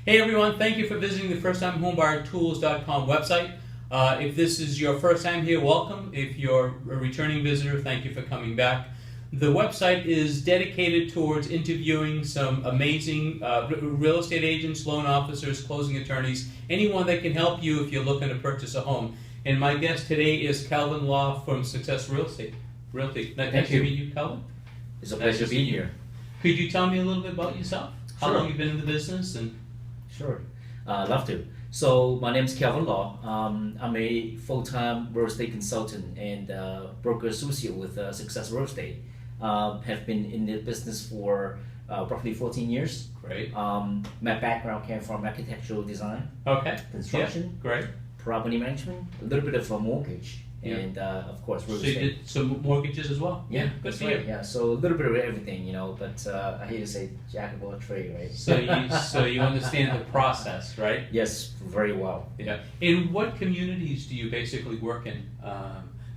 Hey everyone, thank you for visiting the firsttimehomebuyertools.com website. If this is your first time here, welcome. If you're a returning visitor, thank you for coming back. The website is dedicated towards interviewing some amazing real estate agents, loan officers, closing attorneys, anyone that can help you if you're looking to purchase a home. And my guest today is Calvin Law from Success Real Estate. Nice to meet you, Calvin. It's a pleasure being here. Could you tell me a little bit about yourself? How Sure. long you've been in the business? And Sure, love to. So my name is Calvin Law. I'm a full-time real estate consultant and broker associate with Success Real Estate. Have been in the business for roughly 14 years. great. My background came from architectural design, Okay. construction, Yeah, great. property management, a little bit of a mortgage, Yeah. and of course real So you estate. did some mortgages as well? Yeah, Good that's for right. you. Yeah, so a little bit of everything, but I hate to say jack of all trades, right? So you understand the process, right? Yes, very well. Yeah. In what communities do you basically work in?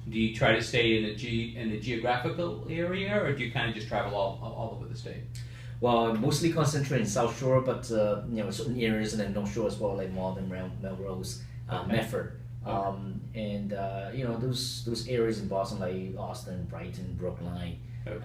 Do you try to stay in a geographical area, or do you kind of just travel all over the state? Well, mostly concentrate in South Shore, but certain areas in the North Shore as well, like Malden, Melrose, Okay. Medford, and those areas in Boston, like Austin, Brighton, Brookline. Okay.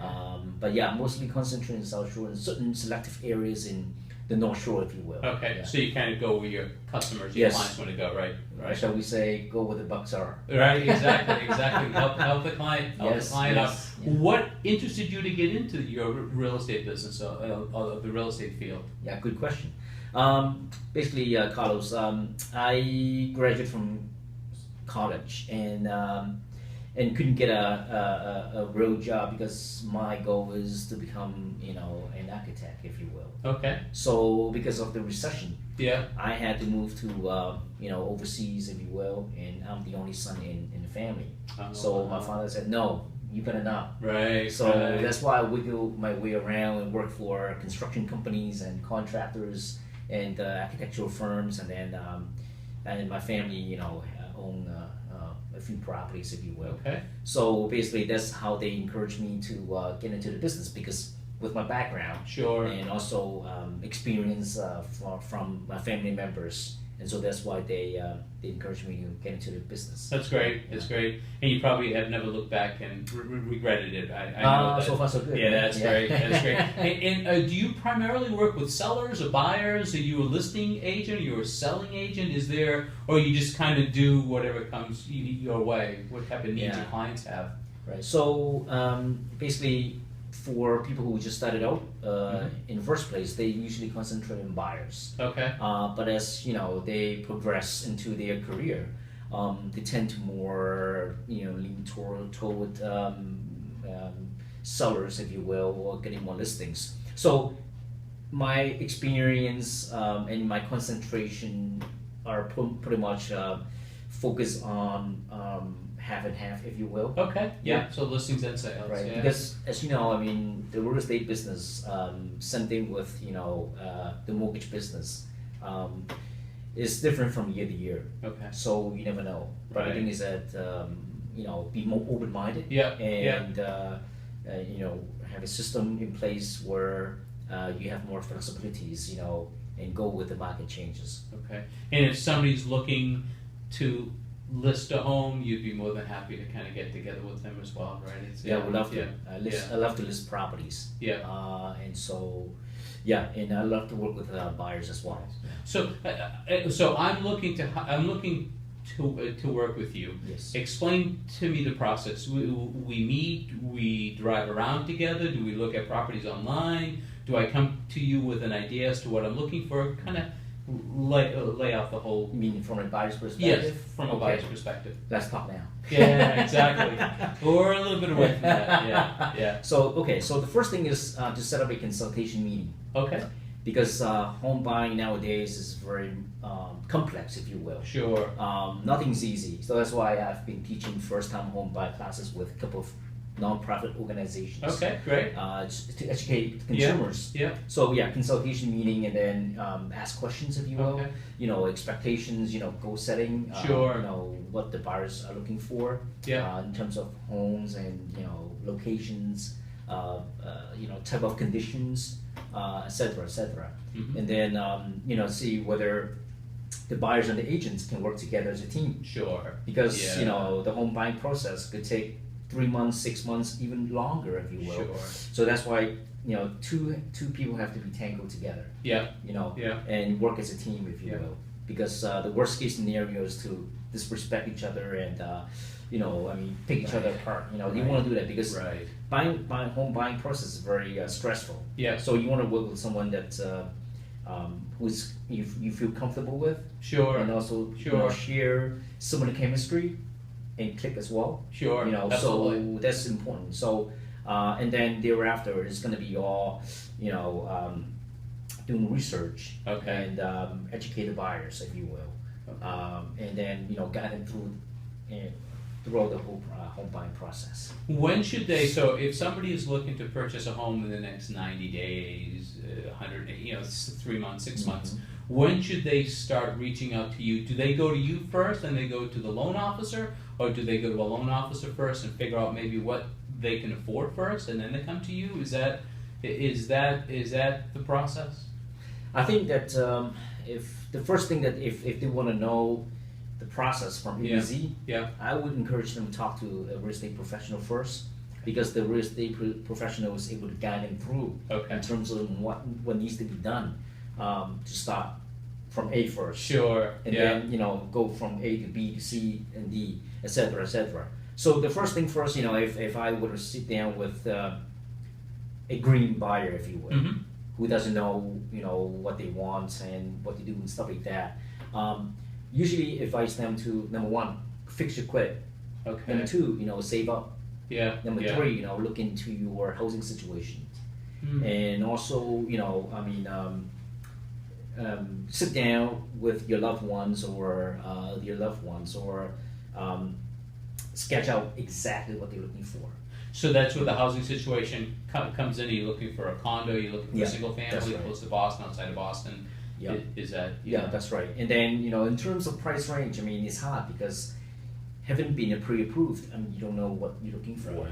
But yeah, mostly concentrate in South Shore and certain selective areas in the North Shore, if you will. Okay. Yeah. So you kind of go where your customers, your Yes. clients want to go, right? Right. Shall we say, go where the bucks are? Right. Exactly. Exactly. Help the client. Help Yes, the client yes, out. yeah. What interested you to get into your real estate business, or the real estate field? Yeah, good question. Basically, Carlos, I graduated from college and couldn't get a real job because my goal is to become, an architect, if you will. Okay. So because of the recession, Yeah. I had to move to, overseas, if you will, and I'm the only son in the family. So my father said, no, you better not. Right. So right. that's why I wiggled my way around and worked for construction companies and contractors and architectural firms, and then and my family, own a few properties, if you will. Okay. So basically, that's how they encouraged me to get into the business, because with my background Sure. and also experience from my family members, and so that's why they encouraged me to get into the business. That's great. That's great. And you probably have never looked back and regretted it. I know that. So far so good. Yeah, right? that's great. That's great. And do you primarily work with sellers or buyers? Are you a listing agent? Are you a selling agent? Is there, or you just kind of do whatever comes your way? What type of needs Yeah. your clients have? Right. So basically, for people who just started out, in the first place, they usually concentrate on buyers. Okay. But as they progress into their career, they tend to more lean toward sellers, if you will, or getting more listings. So my experience and my concentration are pretty much focused on half and half, if you will. Okay. Yeah. Yeah. So listings and sales. Right, Yeah. because as you know, the real estate business, same thing with the mortgage business, is different from year to year. Okay. So you never know. But Right. the thing is that be more open-minded, Yeah. and have a system in place where you have more flexibilities, and go with the market changes. Okay. And if somebody's looking to list a home, you'd be more than happy to kind of get together with them as well, right? Yeah, we love to. Yeah. I love to list properties. Yeah. And so, yeah, and I love to work with buyers as well. So I'm looking to work with you. Yes. Explain to me the process. We meet, we drive around together. Do we look at properties online? Do I come to you with an idea as to what I'm looking for? Kind of lay out the whole. You mean from a buyer's perspective? Yes, from a Okay. buyer's perspective. Let's talk now. Yeah, exactly. Or a little bit away from that. Yeah, yeah. So the first thing is to set up a consultation meeting, Okay, because home buying nowadays is very complex, if you will. sure. Nothing's easy. So that's why I've been teaching first-time home buy classes with a couple of non-profit organizations. Okay, great. To educate consumers. Yeah, So yeah, consultation meeting, and then ask questions, if you will. okay. Expectations, goal setting. Sure. What the buyers are looking for. Yeah. In terms of homes and locations, type of conditions, et cetera, et cetera. Mhm. And then see whether the buyers and the agents can work together as a team. Sure. Because Yeah. the home buying process could take 3 months, 6 months, even longer, if you will. Sure. So that's why two people have to be tangled together. Yeah. Yeah. And work as a team, if you Yeah. will. Because the worst case scenario is to disrespect each other and pick each other apart. You Right. want to do that because Right. home buying process is very stressful. Yeah. So you want to work with someone that who's you feel comfortable with, Sure. and also Sure. share similar chemistry and click as well. Sure. Absolutely. So that's important. So and then thereafter it's going to be all doing research Okay. and educate the buyers, if you will, and then guide them throughout the whole home buying process. When should they? So, if somebody is looking to purchase a home in the next 90 days, 180, 3 months, 6 months, when should they start reaching out to you? Do they go to you first, and they go to the loan officer, or do they go to a loan officer first and figure out maybe what they can afford first, and then they come to you? Is that the process? I think that if the first thing that if they want to know the process from A to Z, Yeah. I would encourage them to talk to a real estate professional first, because the real estate professional is able to guide them through Okay. in terms of what needs to be done to start from A first. Sure. And then go from A to B to C and D, etc., etc. So the first thing first, if I were to sit down with a green buyer, if you will, Mhm. who doesn't know what they want and what to do and stuff like that, usually advise them to, number one, fix your credit. Okay. Number two, save up. Yeah. Number yeah. three, look into your housing situation, Mm. and also sit down with your loved ones or sketch out exactly what they're looking for. So that's where the housing situation comes in. Are you looking for a condo? Are you looking for Yeah, a single that's family right. close to Boston, outside of Boston? Yeah. Is that? Yeah, that's right. And then, in terms of price range, it's hard because having been pre-approved, you don't know what you're looking for, Right.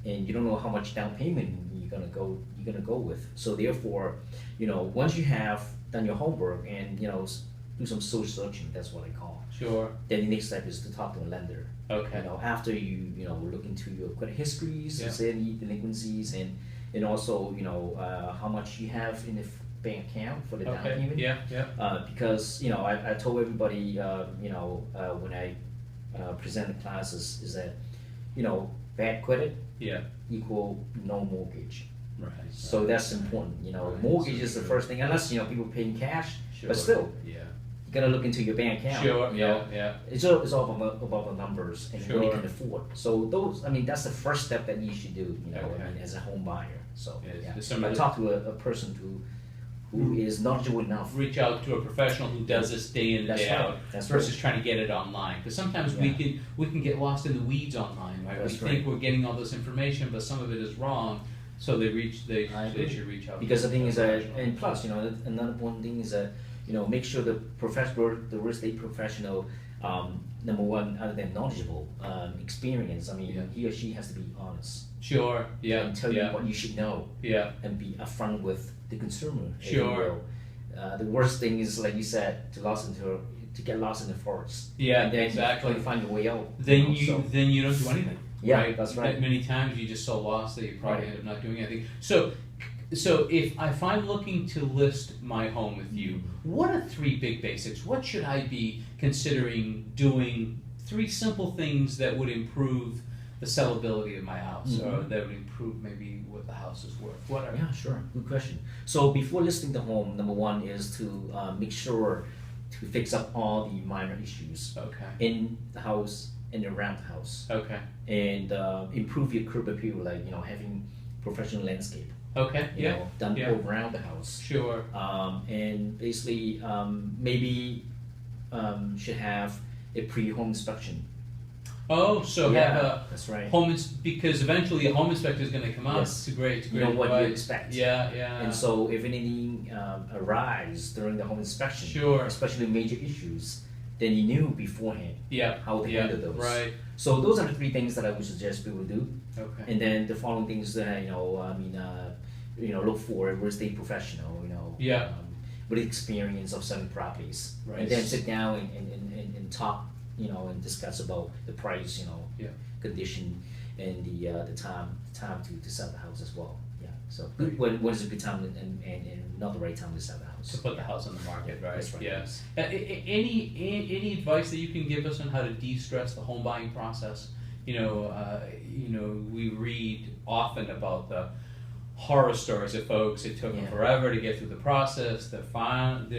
and you don't know how much down payment you're gonna go with. So therefore, once you have done your homework and do some soul searching, that's what I call. Sure. Then the next step is to talk to a lender. Okay. After you look into your credit histories, Yeah. say any delinquencies, and also how much you have in the bank account for the down Okay. payment. Yeah. Yeah. Because I told everybody when I present the classes is that bad credit Yeah. equal no mortgage. Right. So that's important. Right. Mortgage So is the true. first thing, unless people paying cash. Sure. But still, Yeah. you gotta look into your bank account. Sure. you Yeah. know. Yeah. It's all about the numbers and what you Sure. can afford. So that's the first step that you should do. Okay. As a home buyer. So Yes, yeah, there's somebody- I talk to a person who is knowledgeable enough. Reach out to a professional who does this day in, That's day right. out, That's versus trying to get it online. Because sometimes Yeah. we can get lost in the weeds online, right? That's we think right. we're getting all this information, but some of it is wrong. So they I agree. should reach out. Because to the thing a is that, professional. and plus, another important thing is that, make sure the real estate professional, number one, other than knowledgeable, experience. Yeah. He or she has to be honest Sure. Yeah. and tell yeah. you what you should know, Yeah. and be upfront with the consumer. if you Sure. will. The worst thing is, like you said, to get lost in the forest. Yeah, And then exactly. you find your way out. Then so- then you don't do anything. Yeah, right? that's right. Many times you're just so lost that you probably Right. end up not doing anything. So if I'm looking to list my home with you, what are 3 big basics? What should I be considering doing? 3 simple things that would improve the sellability of my house, or Mhm. that would improve maybe what the house is worth. What are? Yeah, sure. Good question. So before listing the home, number one is to make sure to fix up all the minor issues Okay. in the house and around the house, Okay. and improve your curb appeal, like having professional landscape, Okay. Yeah. done Yeah. all around the house, Sure. and basically maybe should have a pre-home inspection. Oh, so have a that's right. because eventually a home inspector is going to come out. Yes. It's great. It's You great know what you advice. expect. Yeah. Yeah. And so if anything arises during the home inspection, Sure. especially major issues, then you knew beforehand Yeah. how to Yeah. handle those. Right. So those are the 3 things that I would suggest people do. Okay. And then the following things that look for a real estate professional, Yeah. with experience of selling properties, Right. and then sit down and talk, and discuss about the price, Yeah. condition, and the time to sell the house as well. Yeah. So when is a good time and not the right time to sell the house? To put the house on the market, right? That's right. Yeah. Any advice that you can give us on how to de-stress the home buying process? We read often about the horror stories of folks. It took them forever to get through the process. They're finally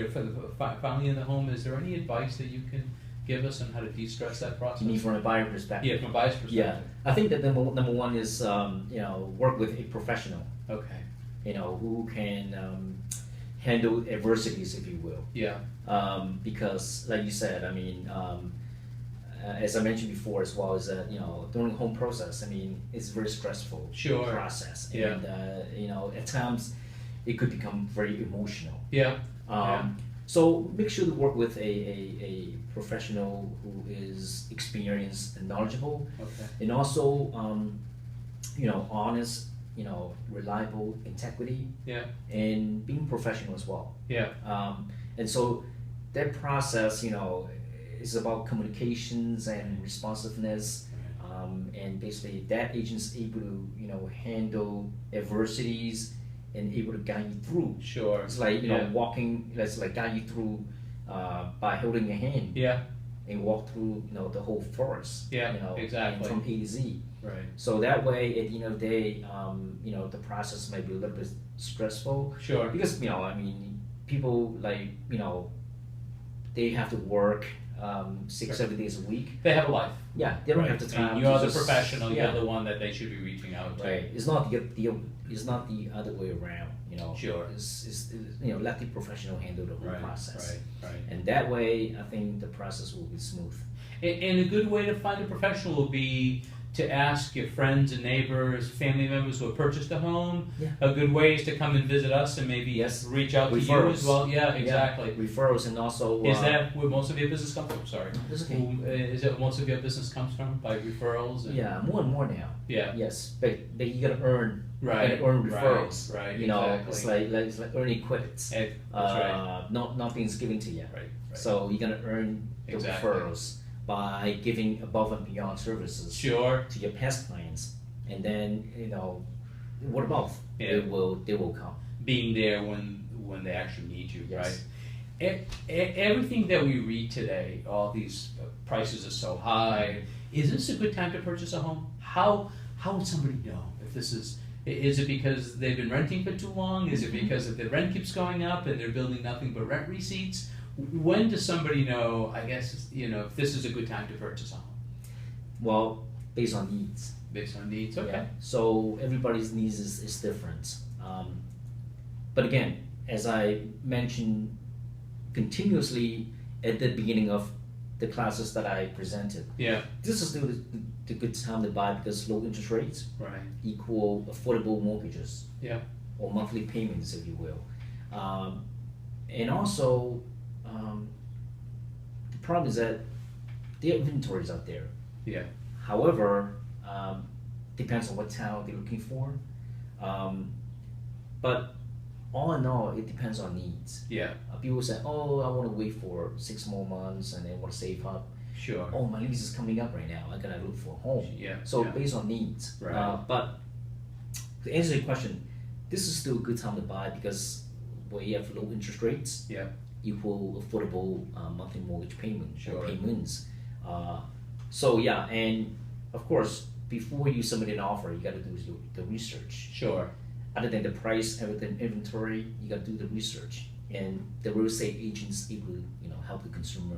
in the home. Is there any advice that you can give us on how to de-stress that process? You mean from a buyer perspective? Yeah, from a buyer's perspective. Yeah, I think that number one is work with a professional. Okay. Who can handle adversities, if you will. Yeah. Because, like you said, I mean, as I mentioned before, as well as during the home process, I mean, it's very stressful process, Yeah. and at times it could become very emotional. Yeah. So make sure to work with a professional who is experienced and knowledgeable, Okay. and also honest, reliable, integrity, Yeah. and being professional as well. Yeah. And so that process, is about communications and responsiveness, and basically that agent's able to handle adversities and able to guide you through. Sure. It's like walking. It's like guide you through by holding your hand. Yeah. And walk through the whole forest. Yeah. Exactly. From A to Z. Right. So that way, at the end of the day, the process might be a little bit stressful. Sure. Because people they have to work 6-7 days a week. They have a life. Yeah, they don't have the time. And you're to the professional. Yeah. You're the one that they should be reaching out to. Right. It's not the other way around. Sure. It's let the professional handle the whole process. Right. And that way, I think the process will be smooth. And a good way to find a professional will be to ask your friends and neighbors, family members who have purchased a home. Yeah. A good way is to come and visit us and maybe reach out to you Referrals. as well. Yeah, exactly. Yeah. Referrals, and also Is that where most of your business comes from? Sorry. That's okay. Is that where most of your business comes from, by referrals? Yeah, more and more now. Yeah. Yes, but you gotta earn. Right. You gotta earn referrals. Right. Exactly. It's like earning credits. That's right. Not being given to you. Right. So you're gonna earn the Exactly. referrals by giving above and beyond services Sure. to your past clients, and then word of mouth. Yeah. They will come. Being there when they actually need you, Yes. right? Everything that we read today, all these prices are so high. Is this a good time to purchase a home? How would somebody know if this is? Is it because they've been renting for too long? Is it because if the rent keeps going up and they're building nothing but rent receipts? When does somebody know, I guess, if this is a good time to purchase a home? Well, based on needs. Based on needs, okay. Yeah. So everybody's needs is different. But again, as I mentioned continuously at the beginning of the classes that I presented, Yeah, this is the good time to buy because low interest rates right. equal affordable mortgages. Yeah. Or monthly payments, if you will. And also, the problem is that there are inventories out there. Yeah. However, depends on what town they're looking for. But all in all, it depends on needs. Yeah. People say, "Oh, I want to wait for 6 more months and then want to save up." Sure. Oh, my lease is coming up right now. I gotta look for a home. Yeah. So yeah. based on needs. Right. But to answer your question, this is still a good time to buy because you have low interest rates. Yeah. Equal affordable monthly mortgage payment Sure. or payments. So yeah, and of course, before you submit an offer, you got to do the research. Sure. Other than the price, everything inventory, you got to do the research, and the real estate agents able to help the consumer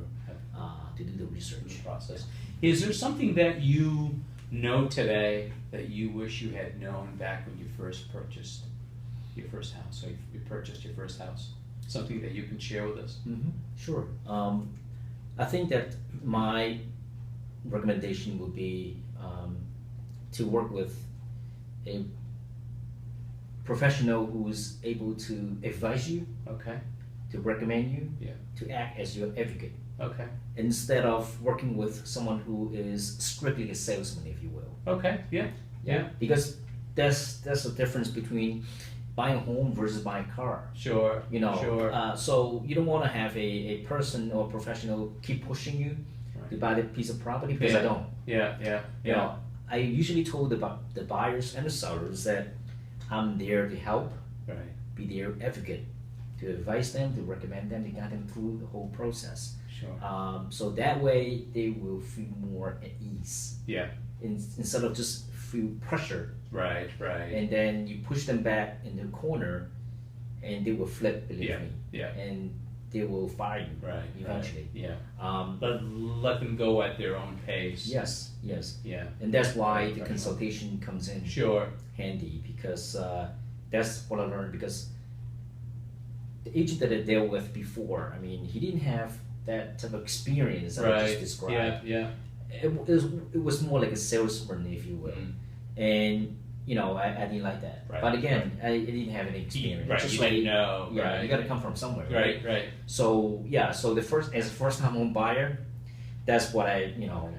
to do the research Process. Is there something that you know today that you wish you had known back when you first purchased your first house? So you purchased your first house. Something that you can share with us? Mm-hmm. Sure. I think that my recommendation would be to work with a professional who is able to advise you, Okay. to recommend you, Yeah. to act as your advocate, Okay. instead of working with someone who is strictly a salesman, if you will. Okay. Yeah. Yeah. Because there's a difference between buying a home versus buying a car. Sure. You know, Sure. so you don't want to have a person or professional keep pushing you Right. to buy that piece of property, because I don't. Yeah. You know, I usually told the buyers and the sellers that I'm there to help, Right. be their advocate, to advise them, to recommend them, to guide them through the whole process. Sure. So that way they will feel more at ease, Yeah. instead of just feel pressure, Right. Right. and then you push them back in the corner, and they will flip, believe Yeah. me, Yeah. and they will fire you Right. eventually. Right. Yeah. Um, Let them go at their own pace. yes, Yeah. and that's why the Right. consultation comes in Sure. handy, because that's what I learned. Because the agent that I dealt with before, I mean, he didn't have that type of experience that I just Right. described. Yeah. It was more like a salesman, if you will, Mm. and you know, I didn't like that. Right. But again, I didn't have any experience. Right. Just You like, didn't know. yeah, Right. you got to come from somewhere. Right. So yeah, so as a first time home buyer, that's what I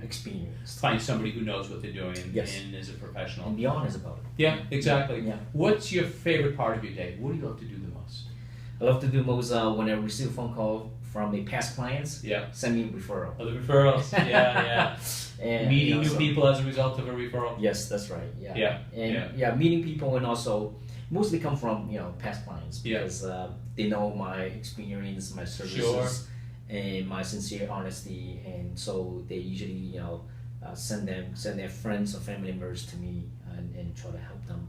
experienced. Find somebody who knows what they're doing Yes. and is a professional. And be honest about it. Yeah, exactly. Yeah. What's your favorite part of your day? What do you love to do the most? I love to do most when I receive a phone call from a past clients. Yeah. Send me a referral. Oh, the referrals. Yeah. And, Meeting new so- people as a result of a referral. Yes, that's right. Yeah. Yeah, And meeting people, and also mostly come from past clients, Yeah. because they know my experience, my services, Sure. and my sincere honesty, and so they usually send their friends or family members to me, and try to help them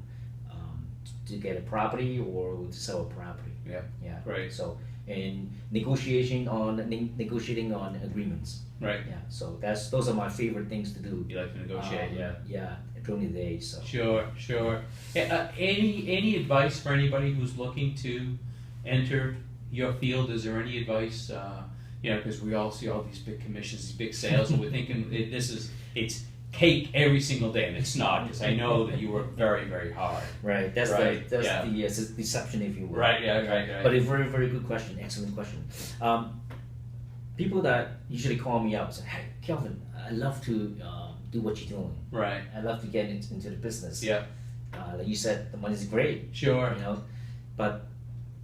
to get a property or to sell a property. Yeah. Yeah. Great. So, and negotiating on agreements. Right. Yeah. So those are my favorite things to do. You like to negotiate. Yeah. Yeah, during the day. So. Sure. Any advice for anybody who's looking to enter your field? Is there any advice? Because we all see all these big commissions, these big sales, and we're thinking it's cake every single day, and it's not. Because I know that you work very, very hard. Right. That's Right, the yeah. deception, if you will. Right. Right. But a very, very good question. Excellent question. People that usually call me up say, "Hey, Kelvin, I love to do what you're doing. Right. I love to get into the business. Yeah. Like you said, the money's great. Sure. But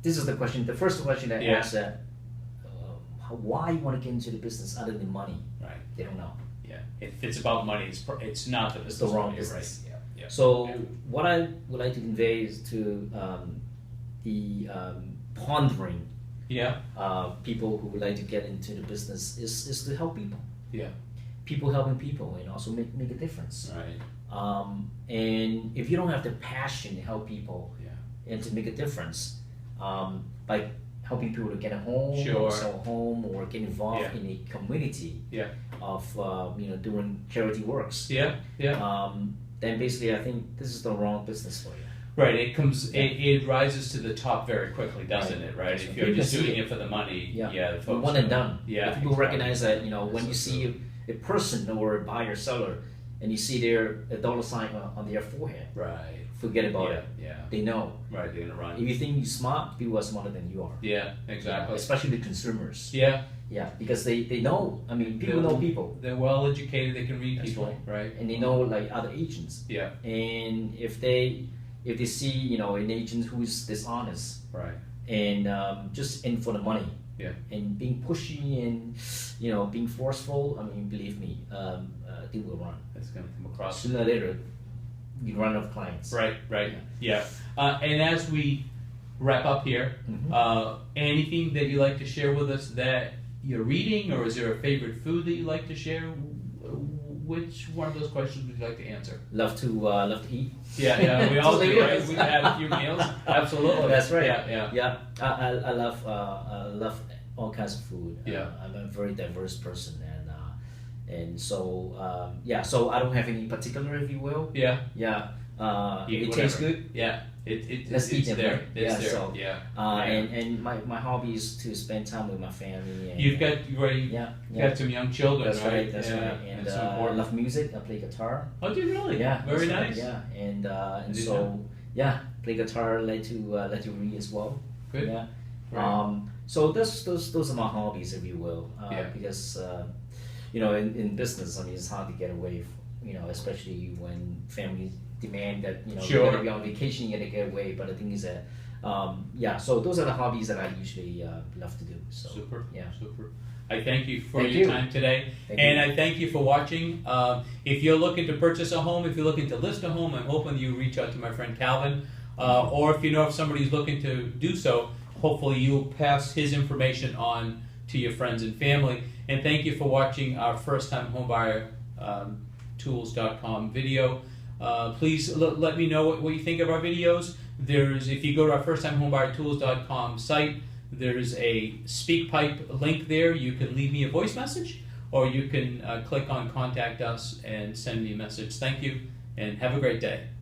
this is the question. The first question I Yeah. ask that, why you want to get into the business other than money? Right. They don't know. Yeah. If it's about money, it's not the business. It's the wrong money, business. Right. Yeah. So Yeah. what I would like to convey is to the pondering Yeah. people who would like to get into the business is to help people. Yeah. People helping people, and also make a difference. Right. And if you don't have the passion to help people, Yeah. and to make a difference, by helping people to get a home, Sure. or sell a home, or get involved Yeah. in a community Yeah. of doing charity works, Yeah. then basically I think this is the wrong business for you. Right, it rises to the top very quickly, doesn't Right. it? Right, That's if right. you're You just can see doing it. it for the money, Yeah. the folks One and know. done. Yeah, If people exactly. recognize that, That's when so you see true. a person or a buyer seller, and you see a dollar sign on their forehead, Right. forget about Yeah. it. Yeah. They know. Right, they're gonna run. If you think you're smart, people are smarter than you are. Yeah, exactly. Especially the consumers. Yeah, Yeah, because they know. I mean, people They'll- know people, they're well educated. They can read That's people. Right. and they know like other agents. Yeah. And if they see an agent who is dishonest Right. and just in for the money, Yeah. and being pushy and being forceful, I mean, believe me, they will run. That's gonna come across. Sooner or later, you run out of clients. Right. Yeah. And as we wrap up here, Mhm. anything that you like to share with us that you're reading, or is there a favorite food that you like to share? Which one of those questions would you like to answer? Love to eat. Yeah, we all Totally do, right? yes. We have a few meals. Absolutely. That's right. Yeah. Yeah, I love all kinds of food. Yeah. I'm a very diverse person, and so so I don't have any particular, if you will. Yeah. Yeah. Eat It tastes whatever. good. Yeah. Let's eat It's them, there. right? It's Yeah, there. so, Yeah. And my hobby is to spend time with my family. And, You've got yeah. got some young children, That's right? right. That's Yeah, right. And that's I important. love music. I play guitar. Oh, do you really? Yeah. Very that's right, nice. Yeah. And Did so play guitar. Like to read as well. Good. Yeah. Right. So those are my hobbies, if you will. Yeah. Because in business, I mean, it's hard to get away. Especially when demand that Sure. you're gonna be on vacation, you're gonna get away. But the thing is that so those are the hobbies that I usually love to do. So Super. yeah. Super. I thank you for Thank your you. time today, Thank and you. I thank you for watching. If you're looking to purchase a home, if you're looking to list a home, I'm hoping you reach out to my friend Calvin, or if you know if somebody's looking to do so, hopefully you'll pass his information on to your friends and family. And thank you for watching our first time homebuyer tools.com video. Please let me know what you think of our videos. If you go to our firsttimehomebuyertools.com site, there's a SpeakPipe link there. You can leave me a voice message, or you can click on Contact Us and send me a message. Thank you, and have a great day.